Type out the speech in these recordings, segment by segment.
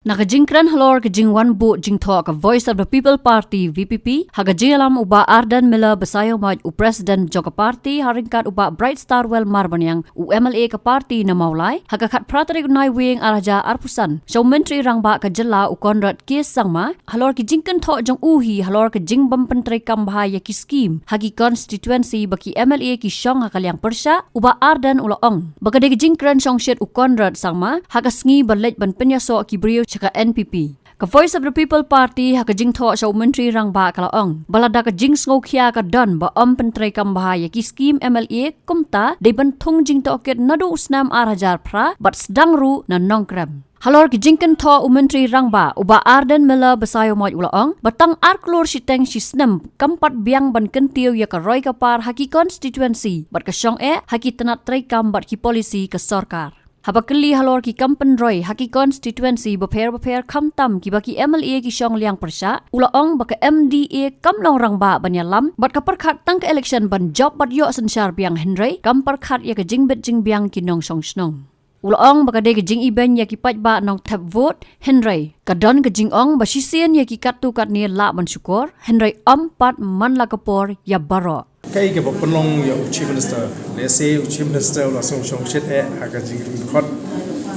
Nakajingkran halor kajingwan bu jingthok a Voice of the People Party VPP haga Ïalam uba Ardan Miller besayo maj u President Joka Party haringkat uba Bright Star Well Marbanyang u MLA ke party na maulai haga kat pratari gunai wing araja arpusan Show Menteri Rangbah ke jela u Konrad Kies sangma halor kajingkan thok jong uhi halor kajing bempentrai kambahaya ki scheme hagi constituency baki MLA ki Shong hakaliang persya uba Ardan ulaong bagade kajingkran Shong shet u Konrad sangma haga sngi balej ban penyaso ki brio chaka NPP. Ka Voice of the People Party haka jing tho Show Menteri Rangbah kalaong. Balada ka jing sngokhia ka don ba pentrai kambahaya ki scheme MLA kumta de banthung jing to ket nadu usnam arajar pra bat sedangru na nongkrem. Halor ki jingkan tho Menteri Rangbah uba Ardan Miller besayo moj ulaong batang arklor siteng sisnem kampat Biang ban kentiu ya ka roi ka par haki constituency bat ka Shong haki tenat trai kam bat ki polisi ka sarkar. Habakali halor ki kampen roy haki constituency beper kamtam ki baki MLA ki Shong liang persya ulaong baka MDA kamlong Rangbah ban Ïalam bat ka Pyrkhat Tang ke Elekshon ban job bat yo Synshar Biang Henry kam Pyrkhat ya ka jingbet jing Biang ki nong song snong ulaong baka de ka jing iben ya ki pajba nong tap vote Henry kadon ka jing ong ba sisien ya ki katu kat ni la ban syukur Henry pat man la kapor ya baro cái bộ phận long ya chief minister le se chief minister la song song shet aga jing khot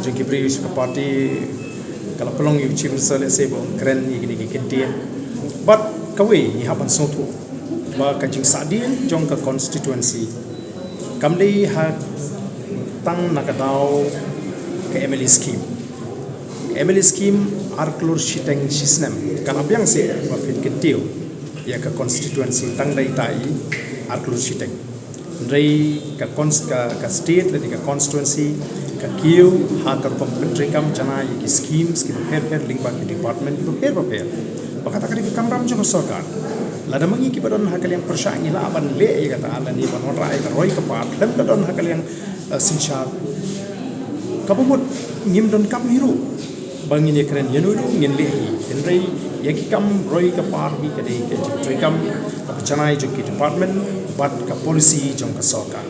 jing ki pri ka party kala pelong ya chief minister le se bo kren ni ki kintian but kawe ni haban song tu ba ka jing sadien jong ka constituency kamli ha tang nakadao ka MLA scheme arklor shiteng shisnem kala biang se ba pin kintiu ya ka constituency tang dai tai arklor shiteng rei ka state le ka constituency ka kiu ha ka menteri kam chana ki schemes ki her link ba ki department ki her bakata ka kamram jo sarkar lada mangi ki badon ha kalian persang ila ban le ya kata ala ni ban rai ka roi ka pat dan badon ha kalian Synshar kabumut ngim don kam hiru bangi ne kren yenu ngin le hi rei ya ki kam roi ka pat bi ka dei ke troi kam chana jo ki department bat ka policy jong ka sarkar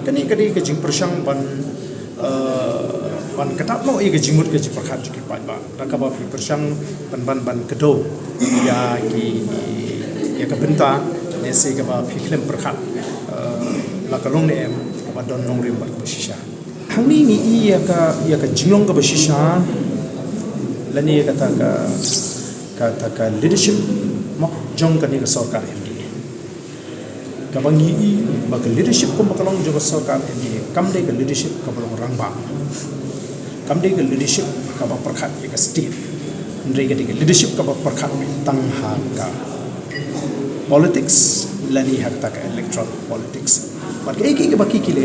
kani kadi ka jing persang ban katap no ke jingmut ke Pyrkhat ki pat ba ka ba persang ban kedo ya ki ya ka benta ne se ka ba phiklem Pyrkhat la ka long ne em ka ba don nong rim ba ka shisha hang ni ya ka jinglong ka ba shisha la ni ka ta ka leadership mo jong ka ni ka sarkar MDA ka bangi ba ka leadership ko ba ka long jo ka sarkar MDA kam de ka leadership ka ba long Rangbah kam de ka leadership ka ba Pyrkhat ya ka state ndre ka de leadership ka ba Pyrkhat tang ha ka politics lani ha ta ka electoral politics but ka ki ba ki kile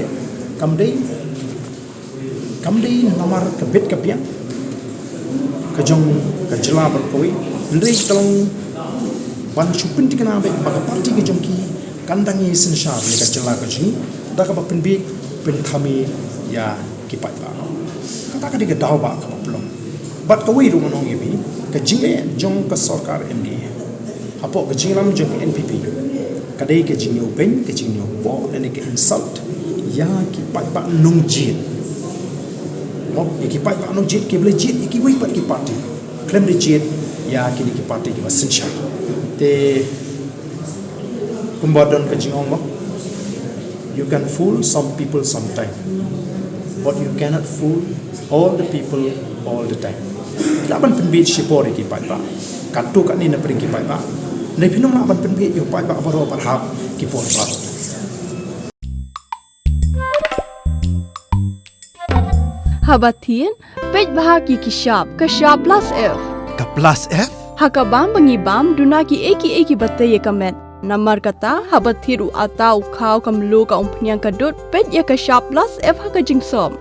kam de namar ka bet ka Biang ka jong ka jela bar koi ndre kalong ban chupin tikana be ba ka party ki jong ki kandangi Synshar le ka jela ka jing da ka ba pen bi pen thami ya ki pai ba kata ka de ka daw ba ka plong but ka wi ru nong yebi ka jingle jong ka sarkar MDA apo ka jinglam jong NPP ka de ka jingyo ben ka jingyo po ene ka insult ya ki pai ba nong jit mo ki pai ba nong jit ki ble jit ki wi pat ki party klem de jit ya ki ni ki party ki ba Synshar te kumbadon ka jingong mo you can fool some people sometime but you cannot fool all the people all the time laban penbit sipori ki pai ba katu ka ni na pring ki pai ba nei phinom laban penbit yo pai ba baro parhap ki por ba Habatin pej bahagi ki shop plus F ka plus F hakabam bangi bam duna ki eki bataye kamet namar kata habathiru atau khau kamlu ka umpnyang kadut pej ya ka shop plus F haka jingsom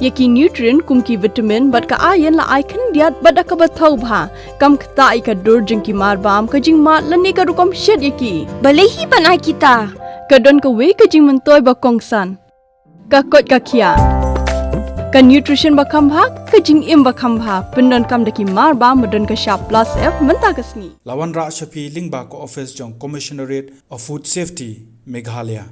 yaki nutrient kum ki vitamin bat ka iron la icon diat bat ka bathau bha kam khta ai ka dur jing ki mar bam ka jing mat lani ka rukom shed yaki balehi banai kita ka don ka we ka jing mentoy ba kongsan ka kot ka khia ka nutrition ba kham bha ka jing im ba kham bha pendon kam daki mar bam modon ka shop plus F menta kasni lawan ra shapi lingba ko office jong commissionerate of food safety Meghalaya